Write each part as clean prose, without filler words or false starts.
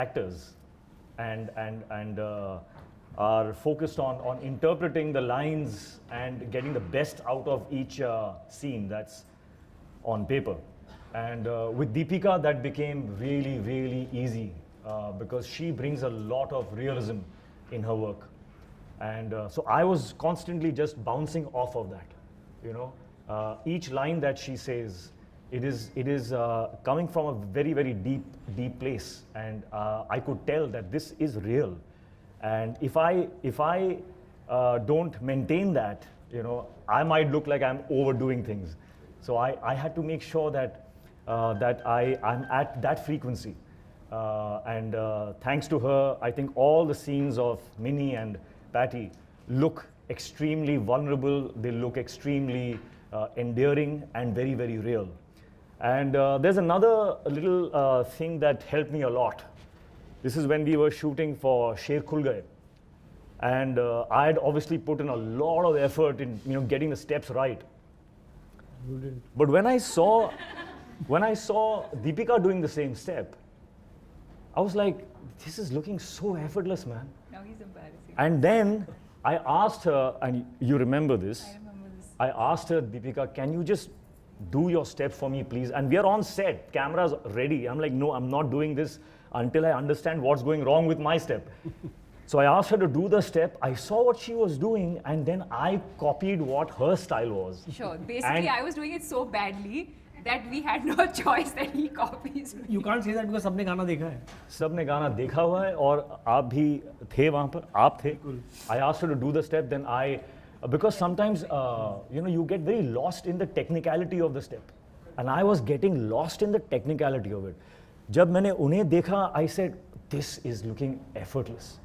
actors and are focused on interpreting the lines and getting the best out of each scene that's on paper. And with Deepika, that became really, really easy because she brings a lot of realism in her work. And so I was constantly just bouncing off of that, you know. Each line that she says, it is coming from a very, very deep place. And I could tell that this is real. And if I don't maintain that, you know, I might look like I'm overdoing things. So I had to make sure that I'm at that frequency. And thanks to her, I think all the scenes of Minnie and Patty look extremely vulnerable. They look extremely endearing and very, very real. And there's another little thing that helped me a lot. This is when we were shooting for Sher Khul Gaye. And I had obviously put in a lot of effort in, you know, getting the steps right. You didn't. But when I saw Deepika doing the same step, I was like, this is looking so effortless, man. Now he's embarrassing. And then I asked her, and you remember this. I remember this. I asked her, Deepika, can you just do your step for me, please? And we are on set, cameras ready. I'm like, no, I'm not doing this until I understand what's going wrong with my step. So I asked her to do the step. I saw what she was doing, and then I copied what her style was. Sure. Basically, I was doing it so badly that we had no choice that he copies me. You can't say that because सबने गाना देखा है. सबने गाना देखा हुआ है और आप भी थे वहाँ पर, आप थे. I asked her to do the step, then because sometimes you know, you get very lost in the technicality of the step, and I was getting lost in the technicality of it. जब मैंने उन्हें देखा, I said, this is looking effortless.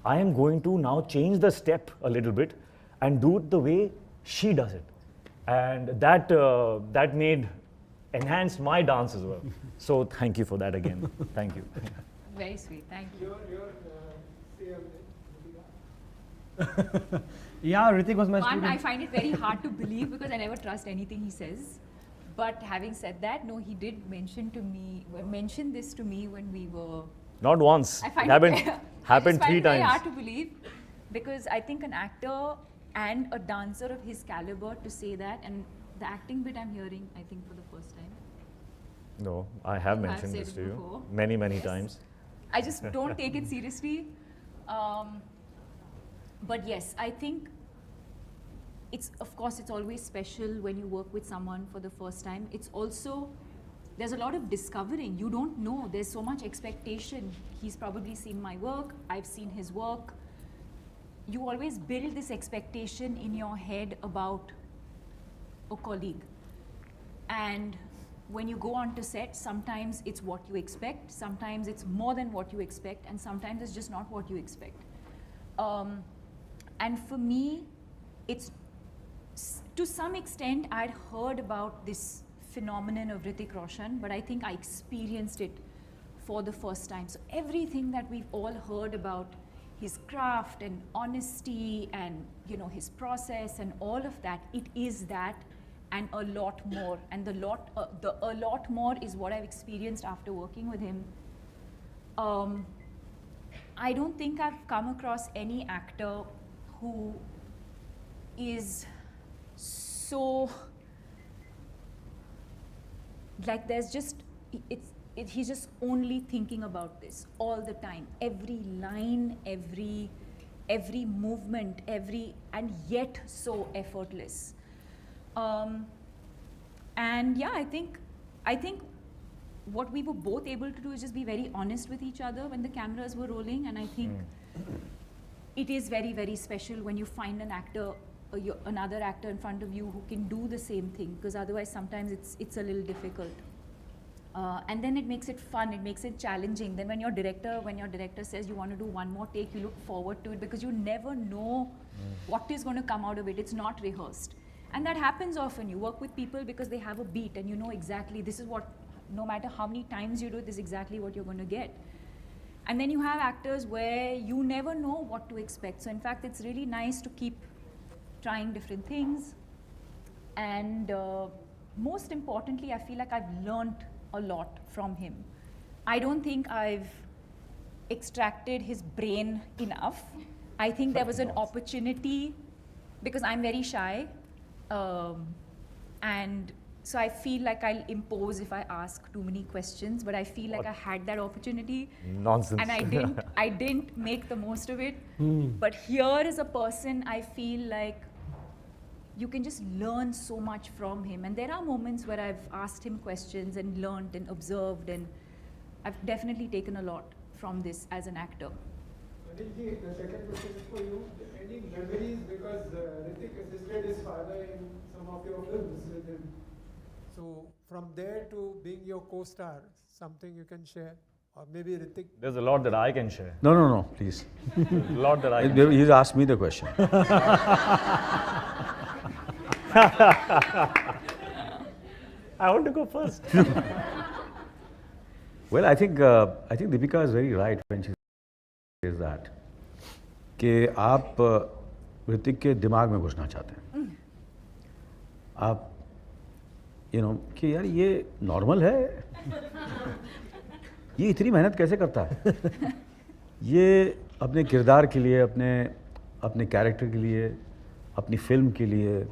I am going to now change the step a little bit and do it the way she does it, and that enhanced my dance as well. So thank you for that again. Thank you. Very sweet. Thank you. Yeah, Hrithik was my One, student. I find it very hard to believe because I never trust anything he says. But having said that, no, he did mention this to me when we were. Not once. I It find happened, it, happened I just find 3 it very times. hard to believe because I think an actor and a dancer of his caliber to say that, and the acting bit I'm hearing, I think for the first time. No, I have You have mentioned said this it to you before. many Yes. times. I just don't take it seriously. But yes, I think of course, it's always special when you work with someone for the first time. It's also, there's a lot of discovering. You don't know, there's so much expectation. He's probably seen my work, I've seen his work. You always build this expectation in your head about a colleague. And when you go onto set, sometimes it's what you expect, sometimes it's more than what you expect, and sometimes it's just not what you expect. And for me, it's, to some extent, I'd heard about this phenomenon of Hrithik Roshan, but I think I experienced it for the first time. So everything that we've all heard about his craft and honesty and, you know, his process and all of that, it is that and a lot more. And the a lot more is what I've experienced after working with him. I don't think I've come across any actor who is so, like there's just, he's just only thinking about this all the time. Every line, every movement, and yet so effortless. And yeah, I think what we were both able to do is just be very honest with each other when the cameras were rolling, and I think it is very, very special when you find an actor, another actor in front of you who can do the same thing, because otherwise sometimes it's a little difficult. And then it makes it fun, it makes it challenging. Then when your director says you want to do one more take, you look forward to it because you never know what is going to come out of it. It's not rehearsed. And that happens often. You work with people because they have a beat and you know exactly this is what, no matter how many times you do it, this is exactly what you're going to get. And then you have actors where you never know what to expect. So in fact, it's really nice to keep trying different things. And most importantly, I feel like I've learned a lot from him. I don't think I've extracted his brain enough. I think there was an opportunity because I'm very shy, and so I feel like I'll impose if I ask too many questions. But I feel like I had that opportunity, Nonsense. and I didn't make the most of it. But here is a person I feel like you can just learn so much from him. And there are moments where I've asked him questions and learned and observed, and I've definitely taken a lot from this as an actor. Anilji, the second question is for you. Any memories, because Hrithik assisted his father in some of your films with him. So from there to being your co-star, something you can share? Or maybe Hrithik. There's a lot that I can share. No, please. There's a lot that I can share. He's asked me the question. I want to go first. Well, I think Deepika is very right when she says that. कि आप ऋतिक के दिमाग में घुसना चाहते हैं. आप कि यार ये नॉर्मल है, ये इतनी मेहनत कैसे करता है, ये अपने किरदार के लिए, अपने कैरेक्टर के लिए, अपनी फिल्म के लिए,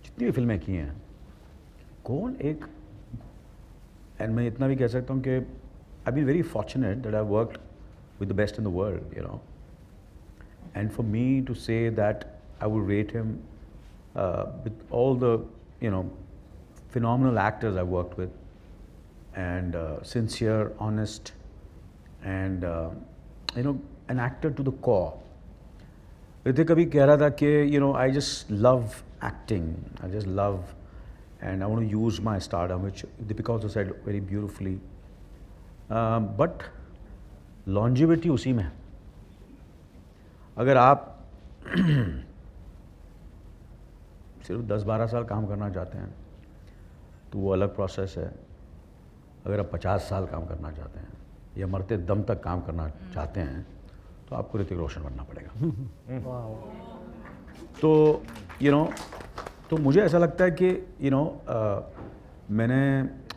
जितनी भी फिल्में की हैं, कौन एक, एंड मैं इतना भी कह सकता हूँ कि I've been very fortunate that I've worked with the best in the world, and for me to say that I would rate him with all the, phenomenal actors I've worked with, and sincere, honest, and an actor to the core. Hrithik abhi keh raha tha कि I just love acting, I just love, and I want to use my stardom, which Deepika also said very beautifully. But longevity उसी में है. अगर आप सिर्फ 10-12 साल काम करना चाहते हैं तो वो अलग प्रोसेस है. अगर आप 50 साल काम करना चाहते हैं या मरते दम तक काम करना चाहते हैं तो आपको ऋतिक रोशन बनना पड़ेगा. तो तो मुझे ऐसा लगता है कि मैंने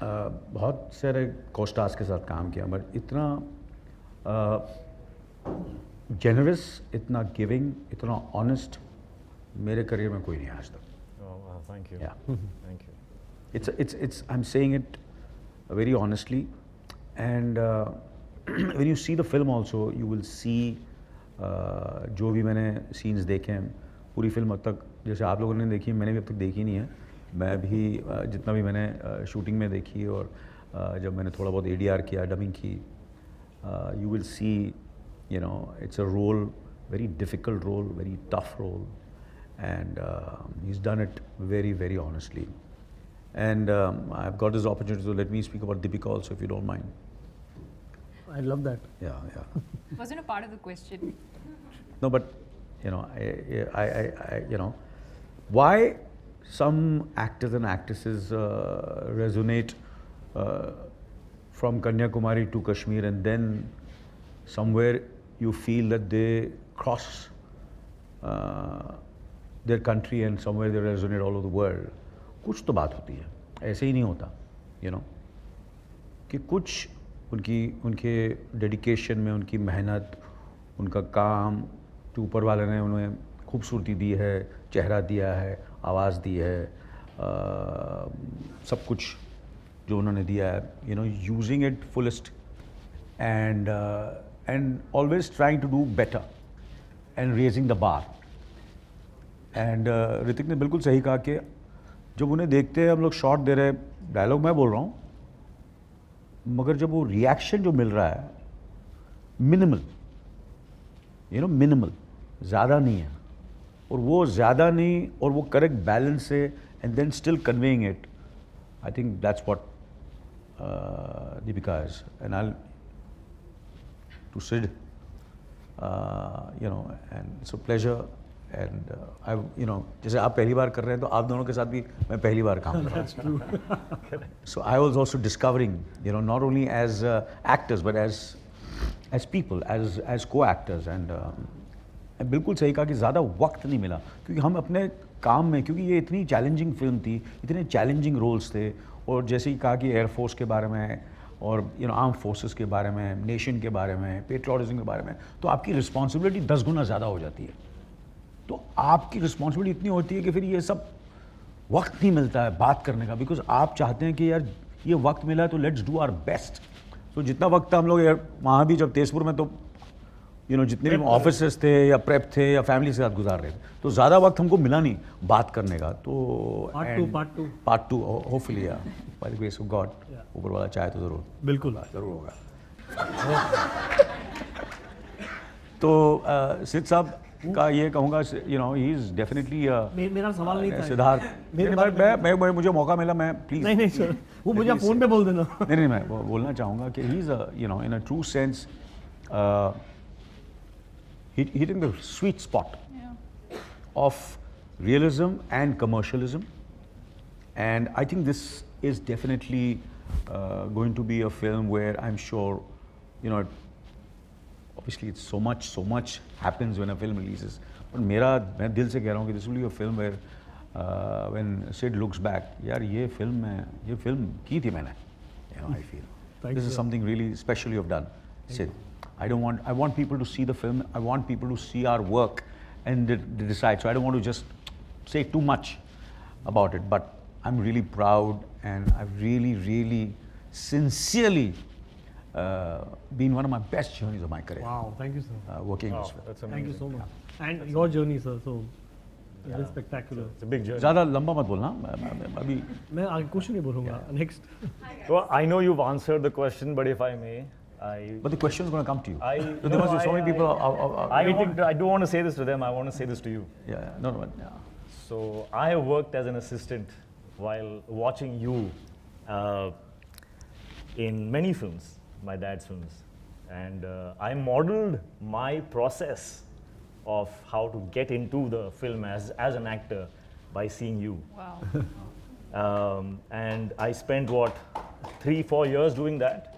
बहुत सारे कोस्टार्स के साथ काम किया, बट इतना जेनरस, इतना गिविंग, इतना ऑनेस्ट मेरे करियर में कोई नहीं आज तक. Thank you. Yeah. Thank you. It's I'm saying it very honestly, and when you see the film also, you will see जो भी मैंने scenes देखे हैं, पूरी फिल्म अब तक जैसे आप लोगों ने देखी है, मैंने भी अब तक देखी नहीं है. मैं भी जितना भी मैंने शूटिंग में देखी और जब मैंने थोड़ा बहुत ADR किया, डबिंग की, you will see, it's a role, very difficult role, very tough role, and he's done it very, very honestly. And I've got this opportunity, so let me speak about Deepika also, if you don't mind. I love that. Yeah. Wasn't a part of the question. No, but I why some actors and actresses resonate from Kanyakumari to Kashmir, and then somewhere you feel that they cross their country and somewhere they resonate all over the world. कुछ तो बात होती है, ऐसे ही नहीं होता, कि कुछ उनके डेडिकेशन में, उनकी मेहनत, उनका काम, जो ऊपर वाले ने उन्हें खूबसूरती दी है, चेहरा दिया है, आवाज़ दी है, सब कुछ जो उन्होंने दिया है, using it fullest, and always trying to do better and raising the bar. And Hrithik ने बिल्कुल सही कहा कि जब उन्हें देखते हैं हम लोग शॉट दे रहे, डायलॉग मैं बोल रहा हूँ, मगर जब वो रिएक्शन जो मिल रहा है मिनिमल, मिनिमल, ज़्यादा नहीं है, और वो ज़्यादा नहीं और वो करेक्ट बैलेंस से, and then still conveying it, I think that's what Deepika is. And I'll to Sid, and it's a pleasure. And I, जैसे आप पहली बार कर रहे हैं तो आप दोनों के साथ भी मैं पहली बार काम कर रहा हूँ. So I was also discovering, not only as actors but as people, as co-actors. And बिल्कुल सही कहा कि ज़्यादा वक्त नहीं मिला क्योंकि हम अपने काम में, क्योंकि ये इतनी चैलेंजिंग फिल्म थी, इतने चैलेंजिंग रोल्स थे, और जैसे ही कहा कि एयरफोर्स के बारे में और आर्म फोर्सेस के बारे में, नेशन के बारे में, पेट्रियोटिज्म के बारे में, तो आपकी रिस्पॉन्सिबिलिटी 10 गुना ज़्यादा हो जाती है। तो आपकी रिस्पॉन्सिबिलिटी इतनी होती है कि फिर ये सब वक्त नहीं मिलता है बात करने का, बिकॉज आप चाहते हैं कि यार ये वक्त मिला है तो लेट्स डू आवर बेस्ट। तो जितना वक्त हम लोग यार वहाँ भी जब तेजपुर में तो जितने भी ऑफिसेस थे या प्रेप थे या फैमिली के साथ गुजार रहे थे, तो ज़्यादा वक्त हमको मिला नहीं बात करने का। तो part two hopefully by the grace of God, ऊपर वाला चाहे तो ज़रूर होगा। तो सिद्ध साहब का ये कहूँगा, ही इज़ डेफिनेटली मेरा सवाल नहीं था सिद्धार्थ। मैं मुझे मौका मिला, मैं प्लीज नहीं सर, वो मुझे फ़ोन पे बोल देना। नहीं, मैं बोलना चाहूँगा कि he is in a true sense hitting the sweet spot of realism and commercialism, and I think this is definitely going to be a film where I'm sure, obviously it's so much happens when a film releases, but मैं दिल से कह रहा हूँ कि this will be a film where when Sid looks back, यार ये film की थी मैंने, I feel this is something really special you have done, Sid. I want people to see the film. I want people to see our work and decide. So I don't want to just say too much about it, but I'm really proud, and I've really sincerely been one of my best journeys of my career. Wow, thank you sir. Working this film. That's amazing. Thank you so much. And your journey sir, so it is spectacular. It's a big journey. ज़्यादा लंबा मत बोलना, अभी मैं आगे कुछ नहीं बोलूँगा. Next. Well, I know you've answered the question, but if I may, but the question is going to come to you. There no, must be so many people I don't want to say this to them. I want to say this to you. Yeah, no. So I have worked as an assistant while watching you in many films, my dad's films, and I modeled my process of how to get into the film as an actor by seeing you. Wow. And I spent 3-4 years doing that.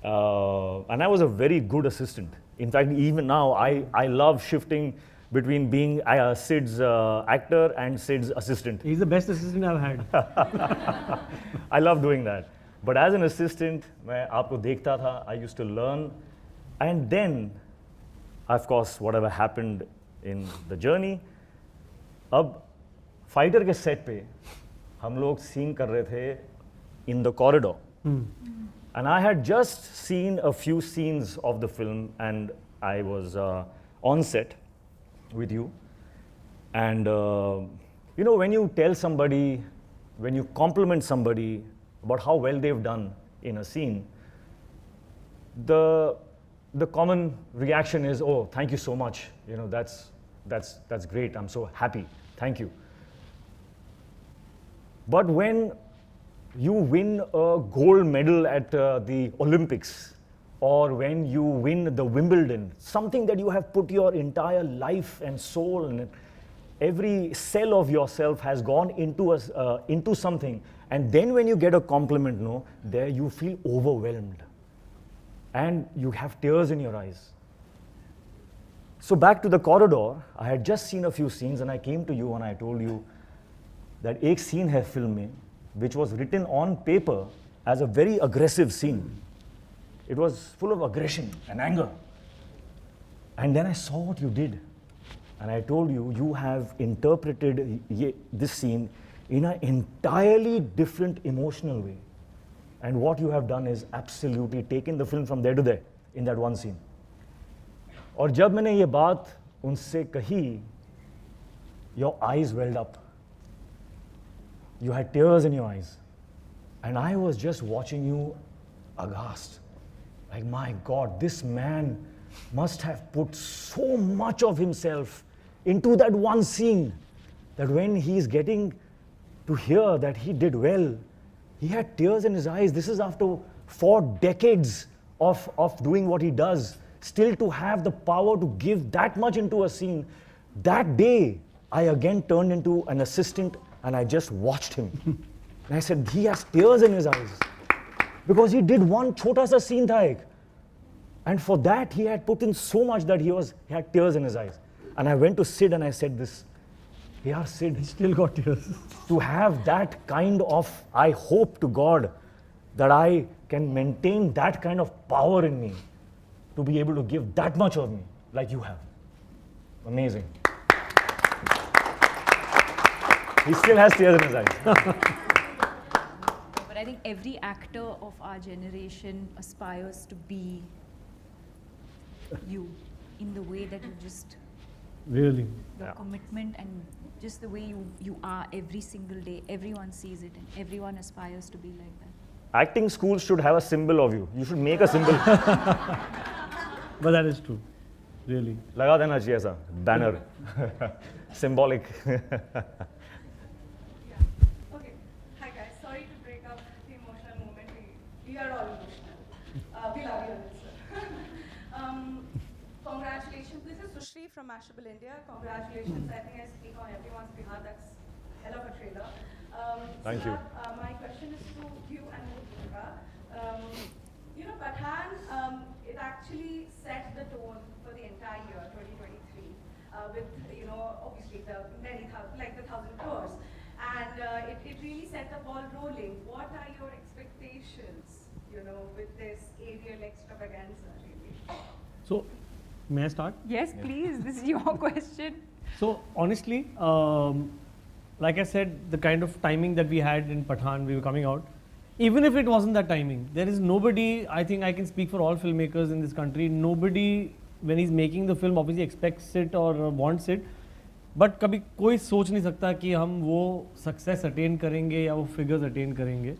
And I was a very good assistant. In fact, even now, I love shifting between being Sid's actor and Sid's assistant. He's the best assistant I've had. I love doing that. But as an assistant, मैं आपको देखता था, I used to learn. And then, of course, whatever happened in the journey, अब fighter के set पे हम लोग scene कर रहे थे in the corridor. And I had just seen a few scenes of the film, and I was on set with you. And when you tell somebody, when you compliment somebody about how well they've done in a scene, the common reaction is, "Oh, thank you so much. That's great. I'm so happy. Thank you." But when you win a gold medal at the Olympics, or when you win the Wimbledon, something that you have put your entire life and soul and every cell of yourself has gone into something, and then when you get a compliment, there you feel overwhelmed and you have tears in your eyes. So back to the corridor, I had just seen a few scenes, and I came to you and I told you that एक scene है film में which was written on paper as a very aggressive scene. It was full of aggression and anger. And then I saw what you did. And I told you, you have interpreted this scene in an entirely different emotional way. And what you have done is absolutely taken the film from there to there in that one scene. और जब मैंने ये बात उनसे कही, your eyes welled up. You had tears in your eyes. And I was just watching you aghast. Like, my God, this man must have put so much of himself into that one scene that when he's getting to hear that he did well, he had tears in his eyes. This is after 4 decades of doing what he does. Still to have the power to give that much into a scene. That day, I again turned into an assistant and I just watched him. And I said, he has tears in his eyes. Because he did one chota sa scene tha ek. And for that, he had put in so much that he had tears in his eyes. And I went to Sid and I said this, yeah, Sid. He still got tears. To have that kind of, I hope to God, that I can maintain that kind of power in me to be able to give that much of me like you have. Amazing. He still has tears in his eyes. But I think every actor of our generation aspires to be you in the way that you just, Really. your Yeah. commitment and just the way you are every single day. Everyone sees it and everyone aspires to be like that. Acting schools should have a symbol of you. You should make a symbol. But that is true. Really. लगा देना चाहिए ऐसा banner. Symbolic. Okay. Hi guys. Sorry to break up the emotional moment. We are all emotional. We love you, Anil sir. Congratulations. This is Sushri from Mashable India. Congratulations. I think I speak on everyone's behalf. That's hell of a trailer. Thank you. My question is to you and Deepika. You know, Pathaan, it actually set the tone for the entire year, 2023, with, you know, obviously the many thousand, like the 1,000 crores. And it really set the ball rolling. What are your expectations, you know, with this aerial extravaganza, really? So, may I start? Yes, please. This is your question. So honestly, like I said, the kind of timing that we had in Pathaan, we were coming out. Even if it wasn't that timing, there is nobody, I think I can speak for all filmmakers in this country, nobody when he's making the film obviously expects it or wants it. But कभी कोई सोच नहीं सकता कि हम वो success attain करेंगे या वो figures attain करेंगे.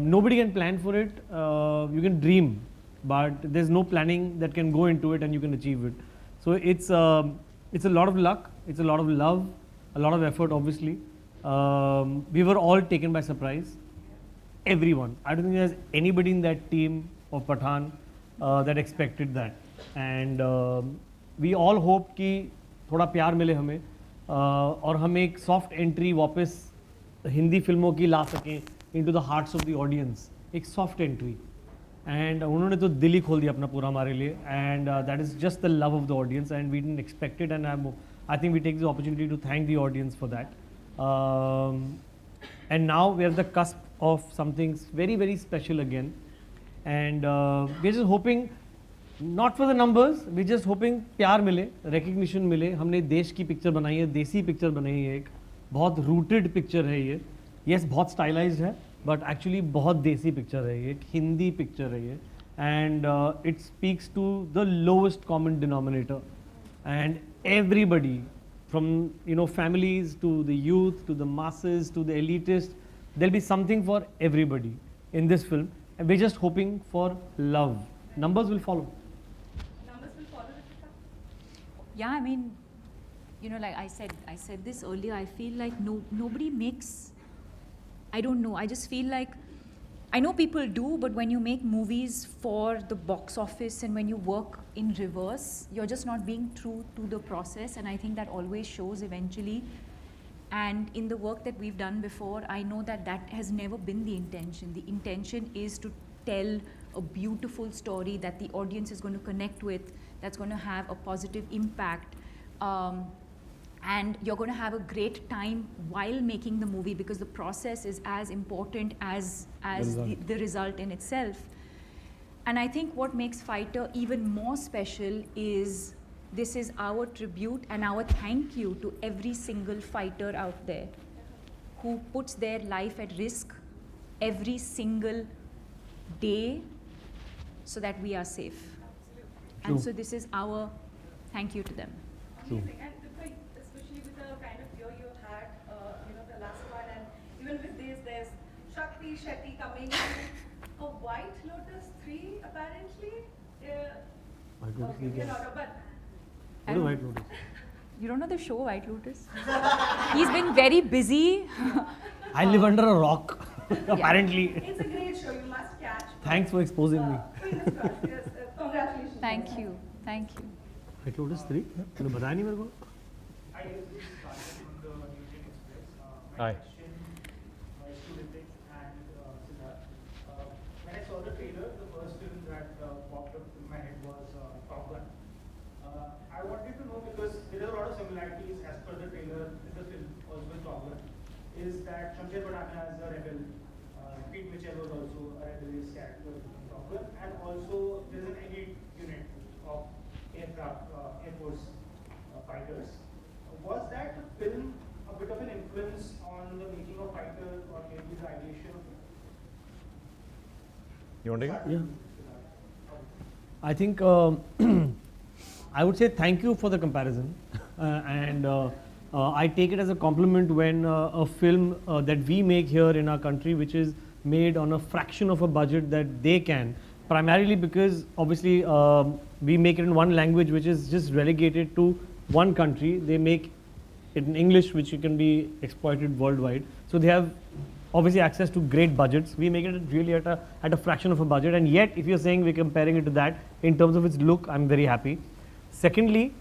Nobody can plan for it. You can dream, but there's no planning that can go into it and you can achieve it. So it's a lot of luck, it's a lot of love, a lot of effort obviously. We were all taken by surprise. Everyone. I don't think there's anybody in that team of Pathaan that expected that. And we all hope कि थोड़ा प्यार मिले हमें और हम एक soft entry वापस हिंदी फिल्मों की ला सकें into the hearts of the audience, एक सॉफ्ट एंट्री. एंड उन्होंने तो दिल ही खोल दिया अपना पूरा हमारे लिए. And that is just the love of the audience and we didn't expect it. And I think we take the opportunity to thank the audience for that. And now we are at the cusp of something very, very special again. And we're just hoping, not for the numbers, we're just hoping प्यार मिले, recognition मिले. हमने देश की picture बनाई है, देसी picture बनाई है, एक बहुत rooted पिक्चर है ये. Yes, बहुत stylized है, but actually बहुत देसी पिक्चर है ये, एक हिंदी पिक्चर है ये. And it speaks to the lowest common denominator. And everybody, from families to the youth to the masses to the elitists, there'll be something for everybody in this film, and we're just hoping for love. Numbers will follow. Numbers will follow, Deepika? Yeah, I mean, like I said this earlier, I feel like nobody makes, I don't know, I just feel like, I know people do, but when you make movies for the box office and when you work in reverse, you're just not being true to the process, and I think that always shows eventually. And in the work that we've done before, I know that has never been the intention. The intention is to tell a beautiful story that the audience is going to connect with, that's going to have a positive impact. And you're going to have a great time while making the movie, because the process is as important as the result in itself. And I think what makes Fighter even more special is this is our tribute and our thank you to every single fighter out there who puts their life at risk every single day so that we are safe. And True. so this is our thank you to them. Amazing. And Deepika, especially with the kind of year you had, the last one, and even with this, there's Shakti Shetty coming in. A White Lotus 3, apparently. White Lotus Okay, is but What is White Lotus? You don't know the show White Lotus? He's been very busy. I live under a rock, apparently. it's a great show. You must catch. Thanks for exposing me. Fingers crossed. Yes, congratulations. Thank you. Thank you. White Lotus 3? तूने बताया नहीं मेरे को? Hi. When I saw the trailer, the first film that popped up in my head was Top Gun. I wanted to know, because there are a lot of similarities as per the trailer in the film, also with Top Gun, is that Shamsher Badania is a rebel, Pete Mitchell was also a rebellious character in Top Gun, and also there's an elite unit of aircraft, Air Force fighters. Was that film a bit of an influence on the making of Fighter or maybe the ideation of it? You want to take it? Yeah. I think I would say thank you for the comparison, and I take it as a compliment when a film that we make here in our country, which is made on a fraction of a budget that they can, primarily because obviously we make it in one language which is just relegated to one country. They make it in English, which can be exploited worldwide. So they have obviously access to great budgets. We make it really at a fraction of a budget, and yet if you're saying we're comparing it to that in terms of its look, I'm very happy. Secondly,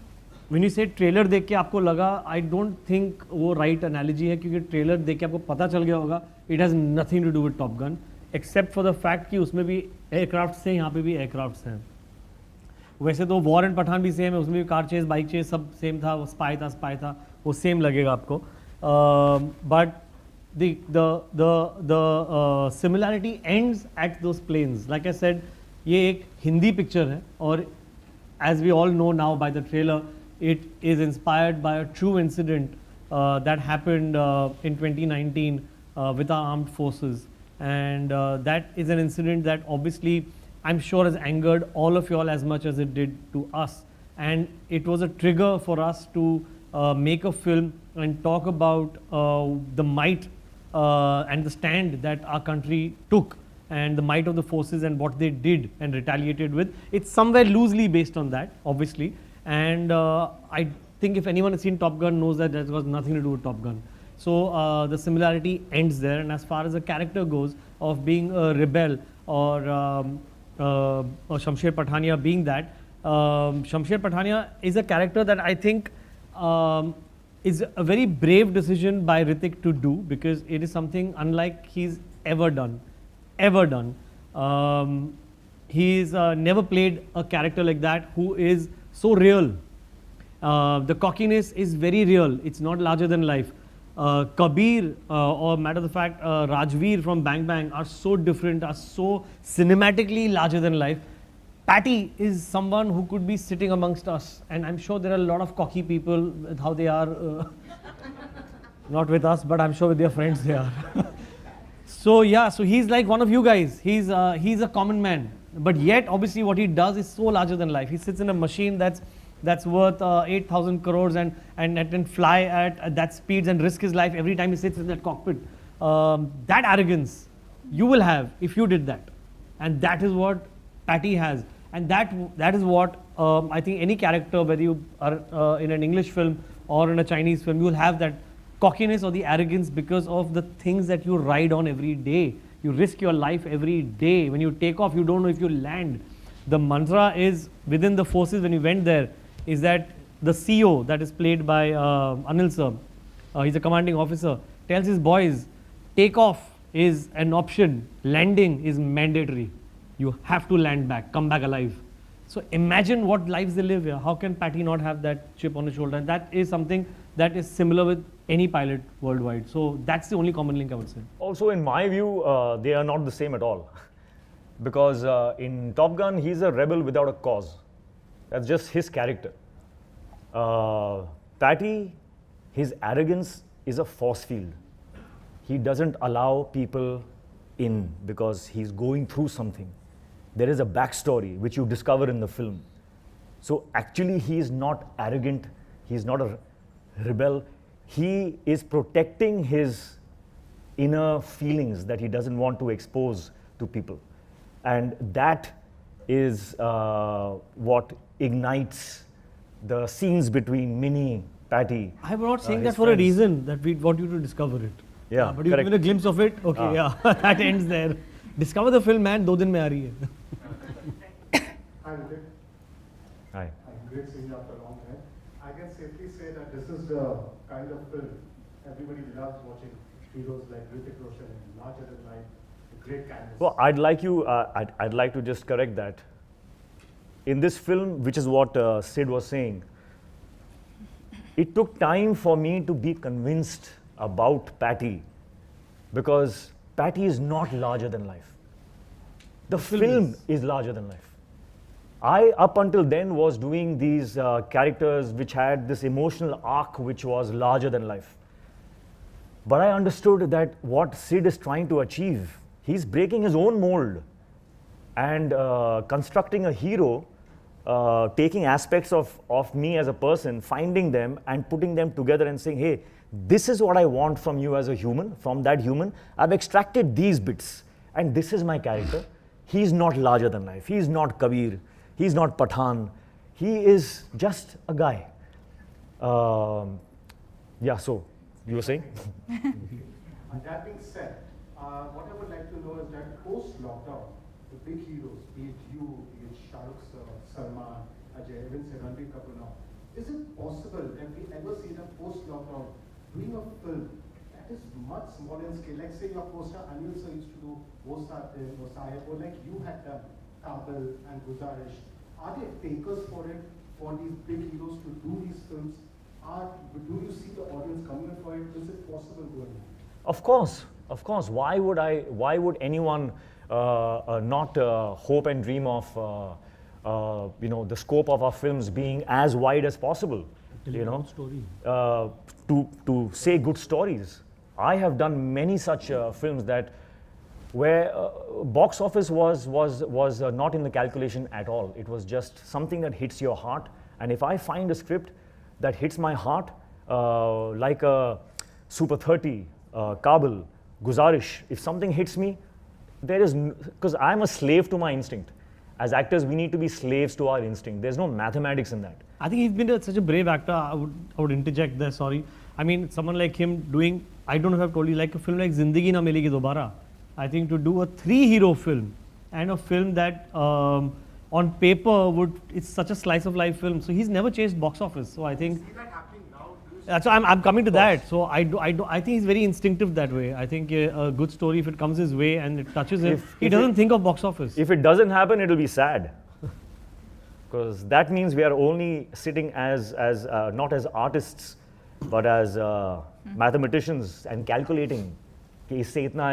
when you say trailer देख के आपको लगा, I don't think वो right analogy है, क्योंकि trailer देख के आपको पता चल गया होगा it has nothing to do with Top Gun, except for the fact कि उसमें भी aircrafts हैं, यहाँ पे भी aircrafts हैं. वैसे तो वॉर एंड पठान भी सेम है, उसमें भी कार चेस, बाइक चेस सब सेम था, वो स्पाई था, वो सेम लगेगा आपको. But the similarity ends at those planes. Like I said, ये एक हिंदी पिक्चर है, और as we all know now by the trailer, it is inspired by a true incident that happened in 2019 with our armed forces, and that is an incident that obviously I'm sure has angered all of you all as much as it did to us, and it was a trigger for us to make a film and talk about the might and the stand that our country took, and the might of the forces and what they did and retaliated with. It's somewhere loosely based on that, obviously, and I think if anyone has seen Top Gun knows that that was nothing to do with Top Gun. So the similarity ends there, and as far as the character goes of being a rebel or Shamsher Pathania being that, Shamsher Pathania is a character that I think is a very brave decision by Hrithik to do, because it is something unlike he's ever done. He's never played a character like that who is so real. The cockiness is very real. It's not larger than life. Kabir or matter of the fact Rajveer from Bang Bang are so different, are so cinematically larger than life. Patty is someone who could be sitting amongst us, and I'm sure there are a lot of cocky people with how they are, not with us, but I'm sure with their friends they are. So yeah, so he's like one of you guys. He's a common man, but yet obviously what he does is so larger than life. He sits in a machine that's worth 8,000 crores and can fly at that speeds and risk his life every time he sits in that cockpit. That arrogance you will have if you did that, and that is what Patty has, and that is what I think any character, whether you are in an English film or in a Chinese film, you will have that cockiness or the arrogance because of the things that you ride on every day. You risk your life every day. When you take off, you don't know if you land. The mantra is within the forces when you went there is that the CO that is played by Anil sir, he's a commanding officer, tells his boys, take off is an option, landing is mandatory. You have to land back, come back alive. So imagine what lives they live here. How can Patty not have that chip on his shoulder? And that is something that is similar with any pilot worldwide. So that's the only common link I would say. Also, in my view, they are not the same at all. Because in Top Gun, he's a rebel without a cause. That's just his character. Patty, his arrogance is a force field. He doesn't allow people in because he's going through something. There is a backstory which you discover in the film. So actually he is not arrogant, he is not a rebel. He is protecting his inner feelings that he doesn't want to expose to people. And that is what ignites the scenes between Minnie, Patty. I'm not saying his that for a friends. reason, that we want you to discover it. Yeah, but you've correct. given a glimpse of it. Okay, yeah, that ends there. Discover the film, man. 2 दिन में आ रही है. Hi, Hrithik. Hi. Great seeing you after a long time. I can safely say that this is the kind of film everybody loves watching. Heroes like Hrithik Roshan, larger than life, a great canvas. Well, I'd like to just correct that. In this film, which is what Sid was saying, it took time for me to be convinced about Patty, because Patty is not larger than life. The film is larger than life. I, up until then, was doing these characters which had this emotional arc which was larger than life. But I understood that what Sid is trying to achieve, he's breaking his own mold and constructing a hero, taking aspects of me as a person, finding them and putting them together and saying, hey, this is what I want from you as a human, from that human. I've extracted these bits and this is my character. He's not larger than life. He's not Kabir. He's not Pathan. He is just a guy. Yeah, so you were saying? That being said, what I would like to know is that post-lockdown, the big heroes, be it you, be it Shah Rukh sir, Salman, Ajay, even say Ranbir Kapoor now, is it possible that we ever see them post-lockdown doing a film that is much smaller in scale? Like say your co-star Anil sir used to do Wo Sahib, or like you had done Kabul and Guzarish. Are there takers for it, for these big heroes to do these films? Do you see the audience coming in for it? Is it possible going on? Of course, of course. Why would anyone not hope and dream of the scope of our films being as wide as possible? To say good stories. I have done many such films that where box office was not in the calculation at all. It was just something that hits your heart. And if I find a script that hits my heart, like a Super 30, Kabul, Guzarish, if something hits me, there is, because I'm a slave to my instinct. As actors, we need to be slaves to our instinct. There's no mathematics in that. I think he's been such a brave actor. I would interject there, sorry. I mean, someone like him doing, I don't know if I've told you, like a film like Zindagi Na Milegi Dobara. I think to do a 3-hero film and a film that on paper it's such a slice of life film. So he's never chased box office. So I think so I'm coming to that. So I think he's very instinctive that way. I think a good story, if it comes his way and it touches him, he doesn't think of box office. If it doesn't happen, it'll be sad. Because that means we are only sitting as not as artists, but as mathematicians and calculating. कि इससे इतना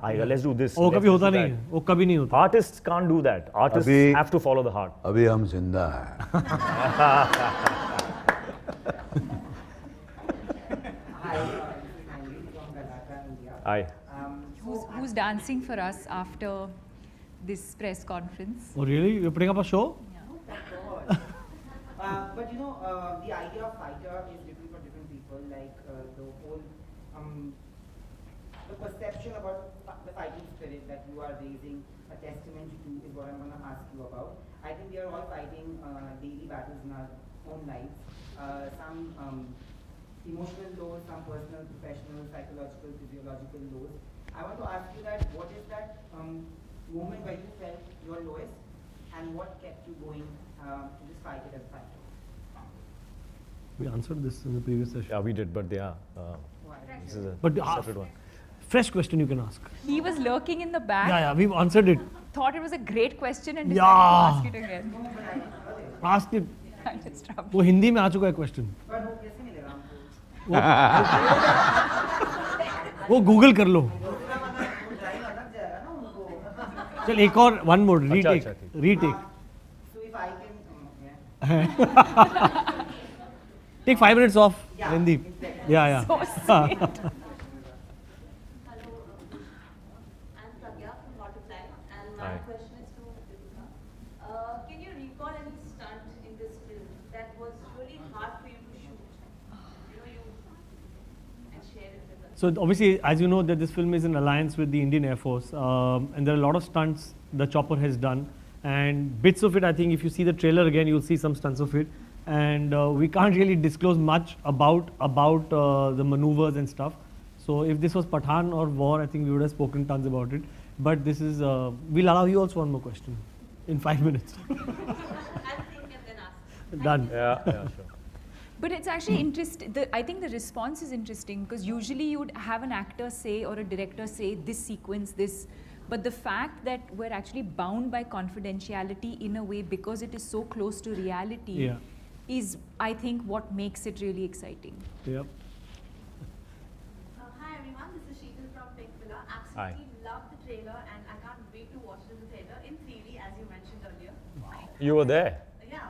आएगा, let's do this. वो कभी होता नहीं है, वो कभी नहीं होता. Artists can't do that. Artists have to follow the heart. अभी हम जिंदा हैं. Hi. Who's dancing for us after this press conference? Oh really? You're putting up a show? But the idea of fighter is different for different people. Like the whole, the perception about the fighting spirit that you are raising a testament to is what I'm going to ask you about. I think we are all fighting daily battles in our own lives. Some emotional lows, some personal, professional, psychological, physiological lows. I want to ask you that what is that moment where you felt your lowest and what kept you going to just fight it as a fighter? We answered this in the previous session. Yeah, we did, but this is a separate one. Fresh question you can ask. He was lurking in the back. Yeah, we've answered it. Thought it was a great question and decided to ask it again. Ask it. I just dropped. वो हिंदी में आ चुका है question. वो Google कर लो. चल एक और one more retake. Retake. So if I can, Take 5 minutes off. Yeah, Hindi. exactly. Yeah. So sweet. Hello, I'm Pragya from Multiply, and my Hi. question is to Deepika. Can you recall any stunt in this film that was really hard for you to shoot? And share it with us. So obviously, as you know, that this film is in alliance with the Indian Air Force, and there are a lot of stunts the chopper has done, and bits of it. I think if you see the trailer again, you'll see some stunts of it. And we can't really disclose much about the maneuvers and stuff. So if this was Pathan or War, I think we would have spoken tons about it. But this is, we'll allow you also one more question in 5 minutes. I'll think and then ask. Done. Yeah, sure. But it's actually interesting. I think the response is interesting because usually you would have an actor say or a director say this sequence, this. But the fact that we're actually bound by confidentiality in a way because it is so close to reality is, I think, what makes it really exciting. Yep. Hi everyone, this is Sheetal from Pink Villa. absolutely love the trailer and I can't wait to watch it in the theater in 3D as you mentioned earlier. You were there. Yeah.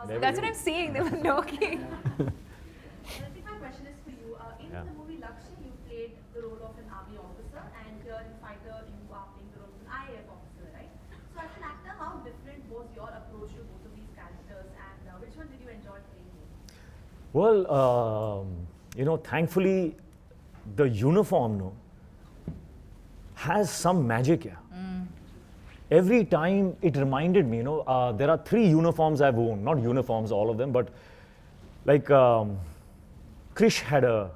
There we That's go. what I'm saying. They were knocking. Hrithik, my question is for you. In Yeah. the movie Lakshya, you played the role of an army officer, and here in Fighter, you are playing the role of an IAF officer, right? So, as an actor, how different was your approach to both of these characters, and which one did you enjoy playing more? Well, thankfully, the uniform, has some magic here. Every time it reminded me, there are 3 uniforms I've worn, not uniforms, all of them, but like Krish had a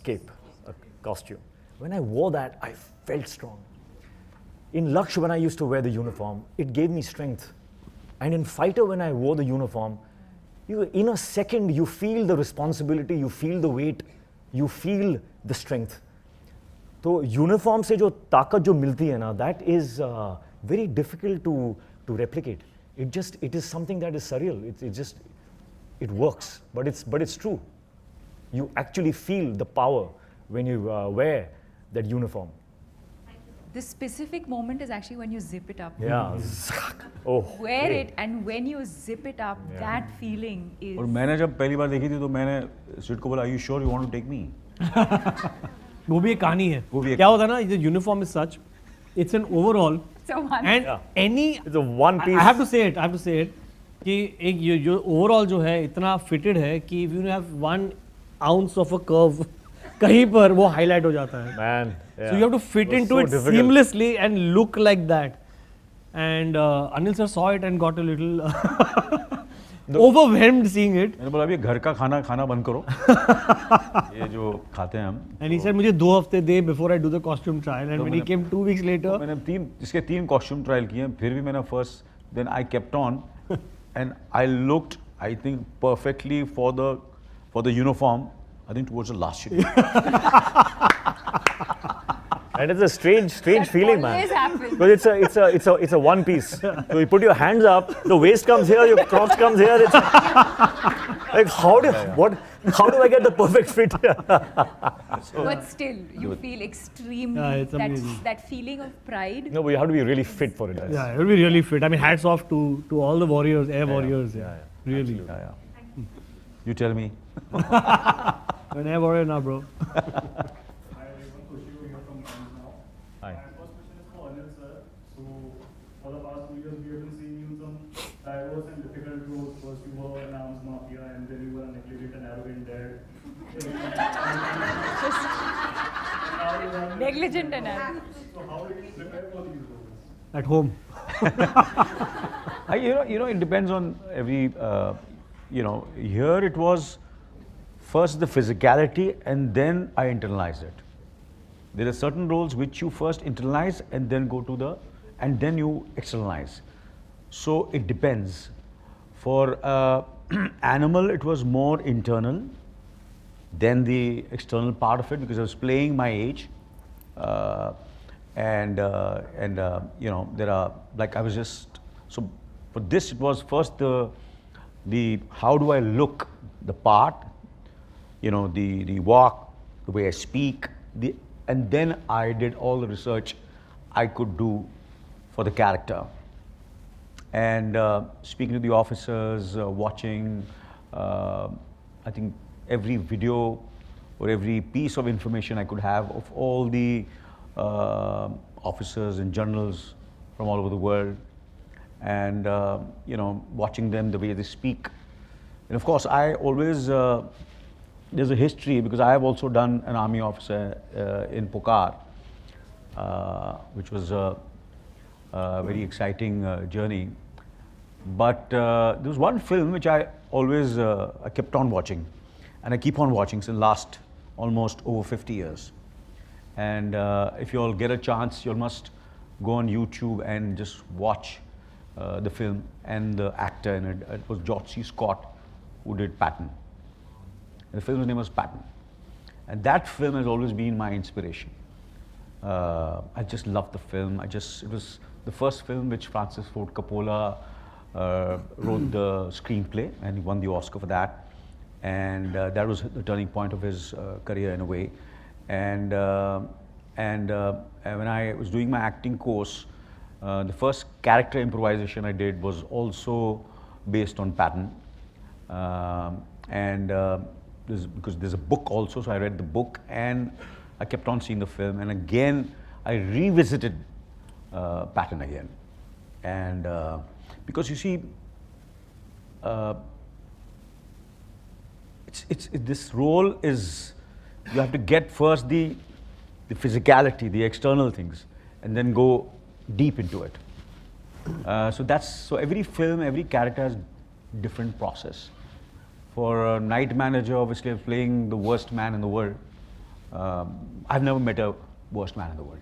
cape, a costume. When I wore that, I felt strong. In Laksh, when I used to wear the uniform, it gave me strength. And in Fighter, when I wore the uniform, in a second, you feel the responsibility, you feel the weight, you feel the strength. तो uniform से जो ताकत जो मिलती है ना, that is very difficult to replicate. It is something that is surreal. It works, but it's true. You actually feel the power when you wear that uniform. The specific moment is actually when you zip it up. Yeah. Oh. Wear it, and when you zip it up, that feeling is. और मैंने जब पहली बार देखी थी तो मैंने sweet को बोला, "Are you sure you want to take me?" वो भी एक कहानी है. वो भी एक- क्या होता है ना, the uniform is such, it's an overall, So one. and any. It's a one piece. I have to say it. कि एक जो overall जो है इतना fitted है कि if you have 1 ounce of a curve कहीं पर वो highlight हो जाता है. Man. Yeah. So you have to fit It was into so it difficult. seamlessly and look like that. And Anil sir saw it and got a little overwhelmed seeing it. मैंने बोला, "अभी घर का खाना बंद करो." ये जो खाते हैं हम. And he said मुझे 2 हफ्ते दे before I do the costume trial. And तो when he मैंने- came 2 weeks later, मैंने इसके 3 कॉस्ट्यूम ट्रायल किए, फिर भी मैंने first, then I kept on and I looked, I think, perfectly for the uniform, I think towards the last schedule. And it's a strange That feeling, man. always happens. Because it's a one piece. So you put your hands up, the waist comes here, your crotch comes here. It's like how do I get the perfect fit? But still, you feel extremely. Yeah, it's amazing. That feeling of pride. No, but you have to be really fit for it. yeah, it will be really fit. I mean, hats off to all the warriors, air warriors. yeah, Really. Yeah, yeah. You tell me. An air warrior now, bro. Hi everyone, Kushi here from Times Now. Hi. My first question is for Anil sir. So for the past 2 years, we have been seeing you in some diverse and difficult roles. First you were an arms mafia, and then you were a negligent and arrogant dad. And now you are- Negligent and arrogant. So how did you prepare for these roles? At home. It depends on every, here it was first the physicality and then I internalized it. There are certain roles which you first internalize and then and then you externalize. So it depends. For Animal, it was more internal than the external part of it because I was playing my age. There are, like I was just, so for this it was first the how do I look, the part, the walk, the way I speak, and then I did all the research I could do for the character. And speaking to the officers, watching, I think every video or every piece of information I could have of all the officers and generals from all over the world, and watching them, the way they speak. And of course, I always, there's a history because I have also done an army officer in Pokar, which was a very exciting journey. But there was one film which I always I kept on watching, and I keep on watching since last almost over 50 years. And if you all get a chance, you all must go on YouTube and just watch the film and the actor in it. It was George C. Scott who did Patton. And the film's name was Patton. And that film has always been my inspiration. I just loved the film. It was the first film which Francis Ford Coppola wrote the screenplay, and he won the Oscar for that. And that was the turning point of his career in a way. And when I was doing my acting course, the first character improvisation I did was also based on pattern. Because there's a book also, so I read the book and I kept on seeing the film, and again I revisited pattern again. And because you see, this role is, you have to get first the physicality, the external things, and then go deep into it. So every film, every character has different process. For a night manager, obviously I'm playing the worst man in the world. I've never met a worst man in the world.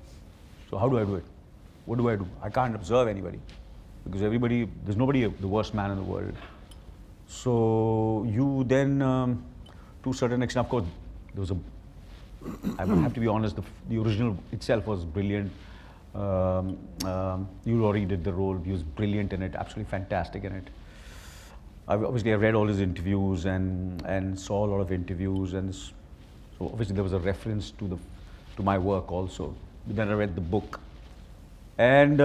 So how do I do it? What do I do? I can't observe anybody, because there's nobody the worst man in the world. So you then, to a certain extent, of course, I have to be honest, the original itself was brilliant. You already did the role, he was brilliant in it, absolutely fantastic in it. Obviously I read all his interviews and saw a lot of interviews, and so obviously there was a reference to my work also. But then I read the book, and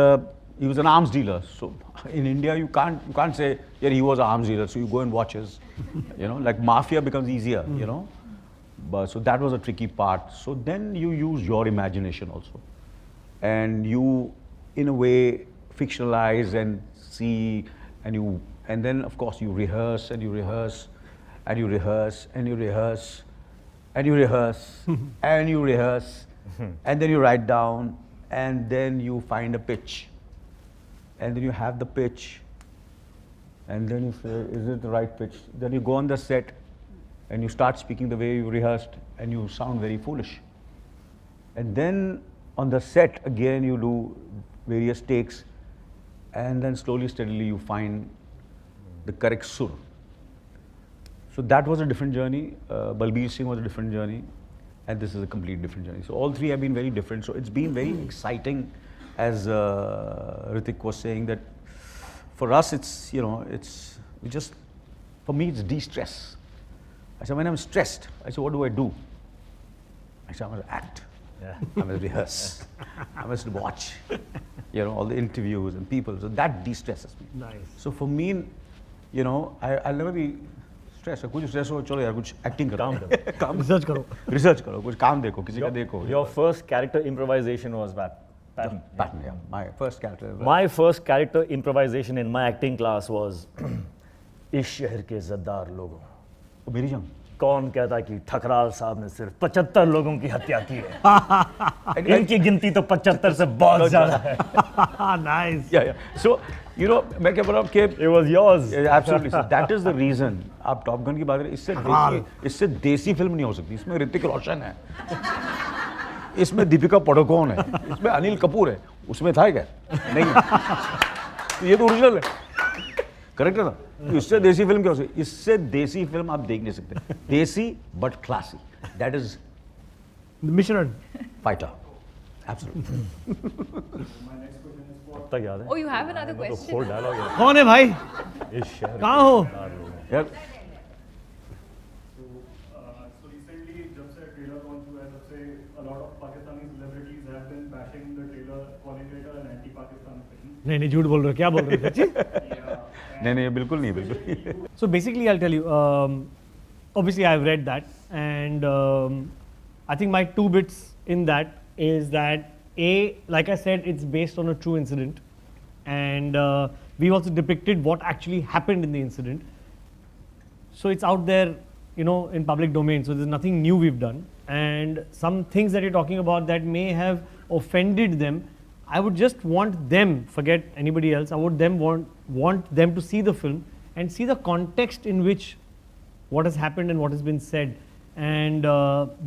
he was an arms dealer. So in India you can't say, yeah, he was an arms dealer, so you go and watch his, like mafia becomes easier, But so that was a tricky part. So then you use your imagination also, and you in a way fictionalize and see, and then of course you rehearse and you rehearse and you rehearse and you rehearse and you rehearse and you rehearse, and then you write down, and then you find a pitch, and then you have the pitch, and then you say, is it the right pitch? Then you go on the set and you start speaking the way you rehearsed, and you sound very foolish. And then on the set again you do various takes, and then slowly, steadily you find the correct sur. So that was a different journey. Balbir Singh was a different journey, and this is a complete different journey. So all three have been very different. So it's been very exciting, as Hrithik was saying, that for us it's, for me it's de-stress. I said, when I'm stressed, I said, what do I do? I said, I must act. Yeah. I must rehearse. I must watch, all the interviews and people. So that de-stresses me. Nice. So for me, I'll never be stressed. कुछ stress हो, चलो यार, कुछ acting करो. काम Research करो. Research करो, कुछ काम देखो, किसी का देखो. Your first character improvisation was pattern. Pattern, yeah. My first character. My first character improvisation in my acting class was इस शहर के ज़द्दार लोगों. मेरी जंग. कौन कहता कि ठकराल साहब ने सिर्फ 75 लोगों की हत्या की है? इनकी गिनती तो 75 से बहुत ज़्यादा है. Nice. Yeah. So, मैं क्या बोल रहा हूँ कि It was yours. Absolutely. So that is the reason. आप टॉप गन की बात करें, इससे देसी फिल्म नहीं हो सकती. इसमें ऋतिक रोशन है, इसमें दीपिका पादुकोण है, इसमें अनिल कपूर है. उसमें था क्या? नहीं. तो ये तो ओरिजिनल है. करेक्ट है ना? इससे देसी फिल्म क्या हो सकती? इससे देसी फिल्म आप देख नहीं सकते. देसी but classy. That is Mission. fighter. Absolutely. My next question is for तक याद है? Oh, you have another तो question? फोर डायलॉग है. कौन है भाई? इस शहर कहाँ हो? यार, so recently जब से ट्रेलर लॉन्च हुआ है तब से a lot of Pakistani celebrities have been bashing the trailer, calling it an anti-Pakistan film. नहीं झूठ बोल रहे हो. क्या बोल रहे हो सच्ची? नहीं, बिल्कुल नहीं, बिल्कुल. So basically, I'll tell you. Obviously, I've read that, and I think my two bits in that is that like I said, it's based on a true incident, and we also depicted what actually happened in the incident. So it's out there, in public domain. So there's nothing new we've done, and some things that you're talking about that may have offended them. I would just want them, forget anybody else, I would want them to see the film and see the context in which what has happened and what has been said, and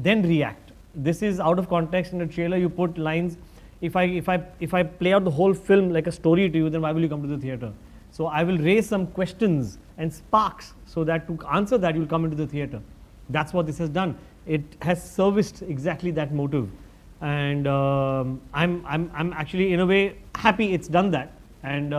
then react. This is out of context. In a trailer you put lines. If I play out the whole film like a story to you, then why will you come to the theatre? So I will raise some questions and sparks so that to answer that you'll come into the theatre. That's what this has done. It has serviced exactly that motive. And I'm actually in a way happy it's done that, and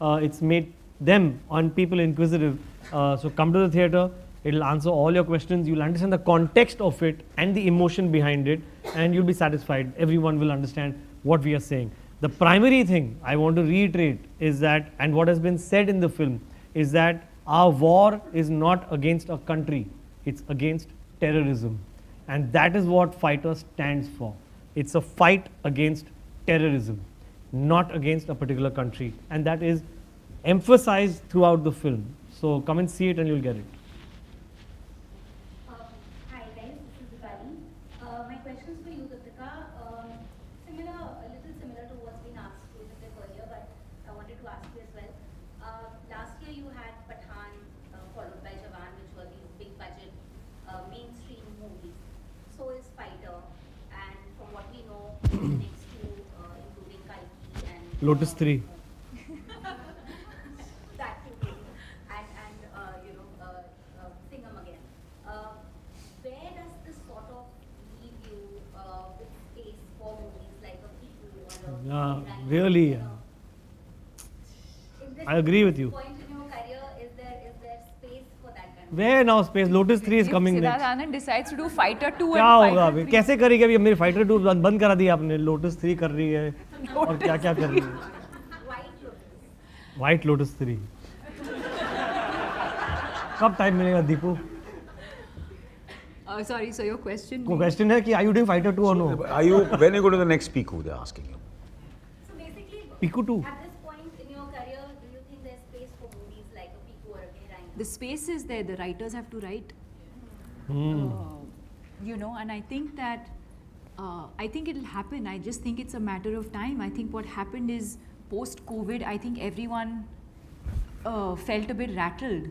it's made them on people inquisitive. So come to the theatre It'll answer all your questions. You'll understand the context of it and the emotion behind it, and you'll be satisfied. Everyone will understand what we are saying. The primary thing I want to reiterate is that, and what has been said in the film, is that our war is not against a country, it's against terrorism. And that is what Fighter stands for. It's a fight against terrorism, not against a particular country. And that is emphasized throughout the film. So come and see it and you'll get it. Hi guys, this is Dipali. My question is for you, Deepika. A little similar to what's been asked to Hrithik earlier, but I wanted to ask you as well. Last year you had Pathan, followed by Jawan, which were these big budget mainstream movies. So is Fighter, and from what we know, the next two, including Kalki and Lotus 3. that too, maybe. and Singham again. Where does this sort of leave you with space for movies like a Piku or a Yeah, Rhino, really, you yeah. know? In this I agree with you. point in your career, is there space for that kind of Where now space? Lotus 3 is If coming Siddharth next. Anand decides to do Fighter 2 क्या and होगा Fighter अभी 3. कैसे करेगी अभी मेरी fighter 2 बंद करा दी आपने लोटस 3 कर रही है और क्या क्या कर रही है White Lotus? व्हाइट लोटस 3 कब टाइम मिलेगा Deepu Sorry, so your question? को क्वेश्चन है कि आर यू डूइंग फाइटर 2 और no Are you, when you go to the next Piku, they're asking you. So basically, Piku 2 at this point in your career, do you think there's space for movies like a Piku or a Rhino? The space is there, the writers have to write. You know, and I think that, I think it'll happen. I just think it's a matter of time. I think what happened is post-COVID, I think everyone felt a bit rattled,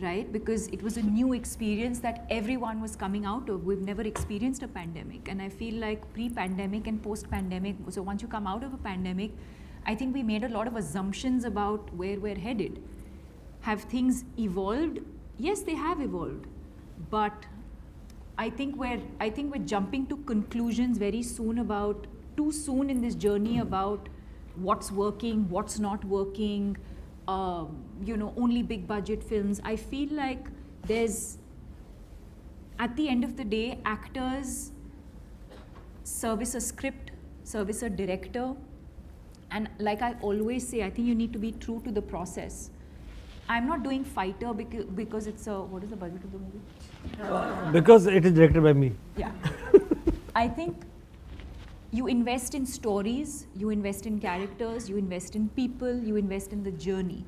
right? Because it was a new experience that everyone was coming out of. We've never experienced a pandemic. And I feel like pre-pandemic and post-pandemic, so once you come out of a pandemic, I think we made a lot of assumptions about where we're headed. Have things evolved? Yes, they have evolved. But I think we're jumping to conclusions very soon about, too soon in this journey about what's working, what's not working, only big budget films. I feel like there's, at the end of the day, actors service a script, service a director. And like I always say, I think you need to be true to the process. I'm not doing Fighter because it's a, what is the budget of the movie? because it is directed by me Yeah. I think you invest in stories, you invest in characters, you invest in people, you invest in the journey.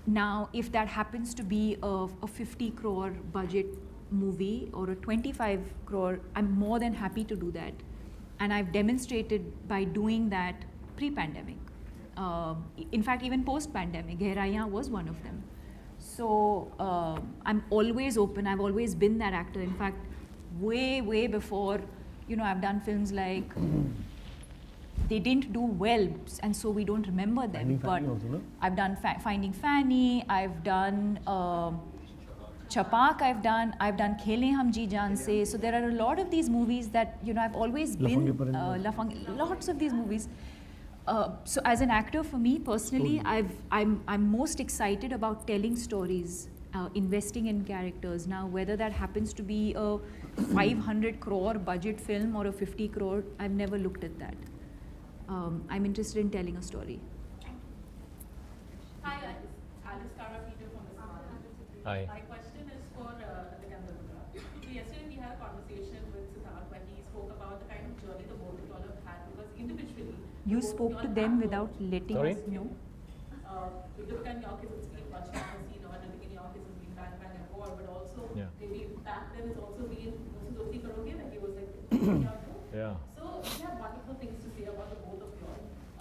Now, if that happens to be a 50 crore budget movie or a 25 crore, I'm more than happy to do that. And I've demonstrated by doing that pre-pandemic. In fact, even post-pandemic, Gehraiyaan was one of them. So I'm always open. I've always been that actor. In fact, way before, I've done films like they didn't do well, and so we don't remember them. Finding Fanny also, no? I've done Finding Fanny. I've done Chapak. I've done Khele Hum Ji Jaan Se. So there are a lot of these movies that I've always Lafange been Parinde. lots of these movies. So as an actor, for me personally, I'm most excited about telling stories, investing in characters. Now, whether that happens to be a 500 crore budget film or a 50 crore, I've never looked at that. I'm interested in telling a story. Hi guys, Alice Cara Peter from the Smart. Hi. My question is for Hrithik and Deepika. So yesterday we had a conversation with Siddharth when he spoke about the kind of journey the both of y'all have had, because individually You both of spoke to y'all them have without worked. letting Sorry? us know. Deepika in your case it's been much more seen, or Hrithik in your case has been Bang Bang and War, but also Yeah. maybe back then it's also been Dosti Karoge when he was like Yeah. So we have wonderful things to say about the both of you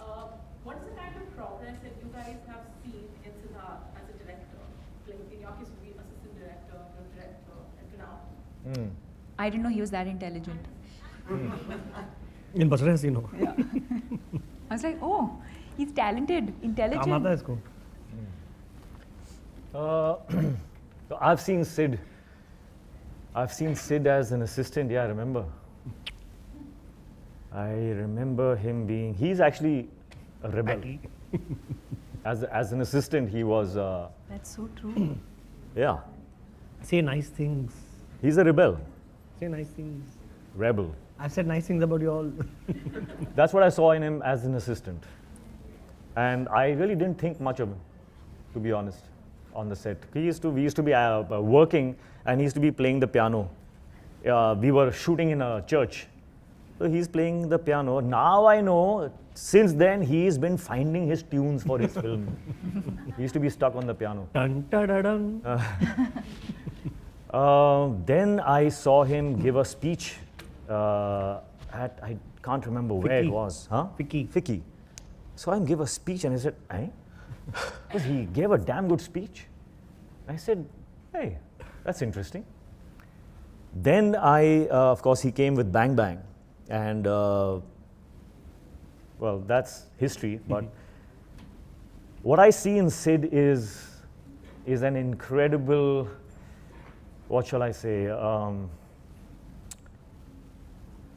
all. What is the kind of progress that you guys have seen in Siddharth as a director? Like in your case, would be assistant director, director, and to now. I didn't know he was that intelligent. इन बच रहे हैं सीनों I was like, oh, he's talented, intelligent. काम आता है इसको So I've seen Sid. I've seen Sid as an assistant. Yeah, I remember. I remember him being. He's actually a rebel. As an assistant, he was. That's so true. Yeah, Say nice things. He's a rebel, Say nice things. rebel. I've said nice things about you all. That's what I saw in him as an assistant. And I really didn't think much of him, to be honest, on the set. We used to be working, and he used to be playing the piano. We were shooting in a church. So he's playing the piano. Now I know, since then, he's been finding his tunes for his film. He used to be stuck on the piano. Dun, da, da, dun. Then I saw him give a speech at, I can't remember where it Ficky. was. Huh? Ficky. Saw him give a speech and I said, eh? Because he gave a damn good speech. I said, hey, that's interesting. Then of course, he came with Bang Bang. And, well, that's history. But what I see in Sid is an incredible, what shall I say?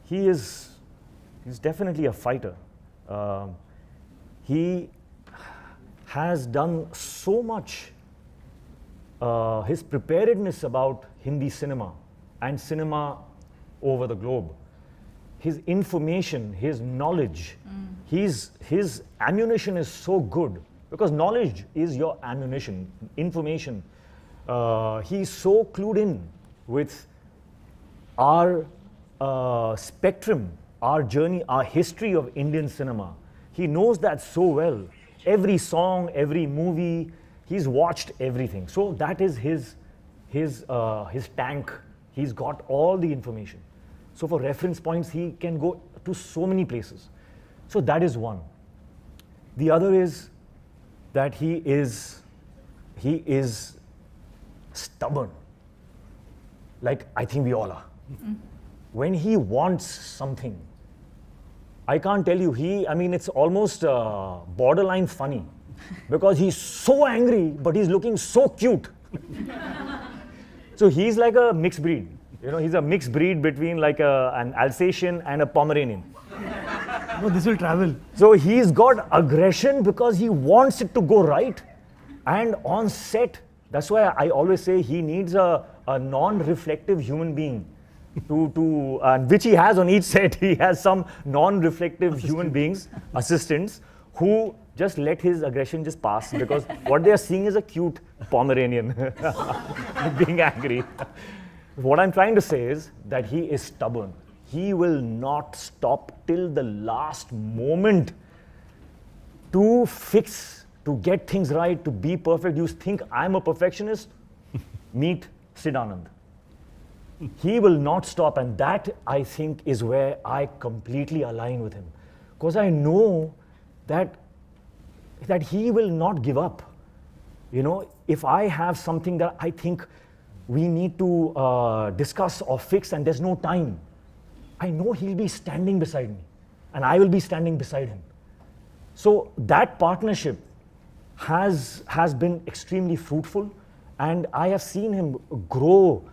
He's definitely a fighter. He has done so much. His preparedness about Hindi cinema and cinema over the globe, his information, his knowledge, his ammunition is so good, because knowledge is your ammunition, information. He's so clued in with our spectrum, our journey, our history of Indian cinema. He knows that so well. Every song, every movie, he's watched everything. So that is his tank. He's got all the information. So for reference points, he can go to so many places. So that is one. The other is that he is stubborn, like I think we all are. When he wants something, I can't tell you, it's almost borderline funny, because he's so angry, but he's looking so cute. So he's like a mixed breed. He's a mixed breed between like an Alsatian and a Pomeranian. No, this will travel. So he's got aggression because he wants it to go right. And on set, that's why I always say he needs a non-reflective human being. Which he has on each set. He has some non-reflective human beings, assistants, who just let his aggression just pass, because what they are seeing is a cute Pomeranian being angry. What I'm trying to say is that he is stubborn. He will not stop till the last moment to fix, to get things right, to be perfect. You think I'm a perfectionist? Meet Sid Anand. He will not stop, and that, I think, is where I completely align with him. Because I know that he will not give up. If I have something that I think we need to discuss or fix and there's no time, I know he'll be standing beside me, and I will be standing beside him. So that partnership has been extremely fruitful, and I have seen him grow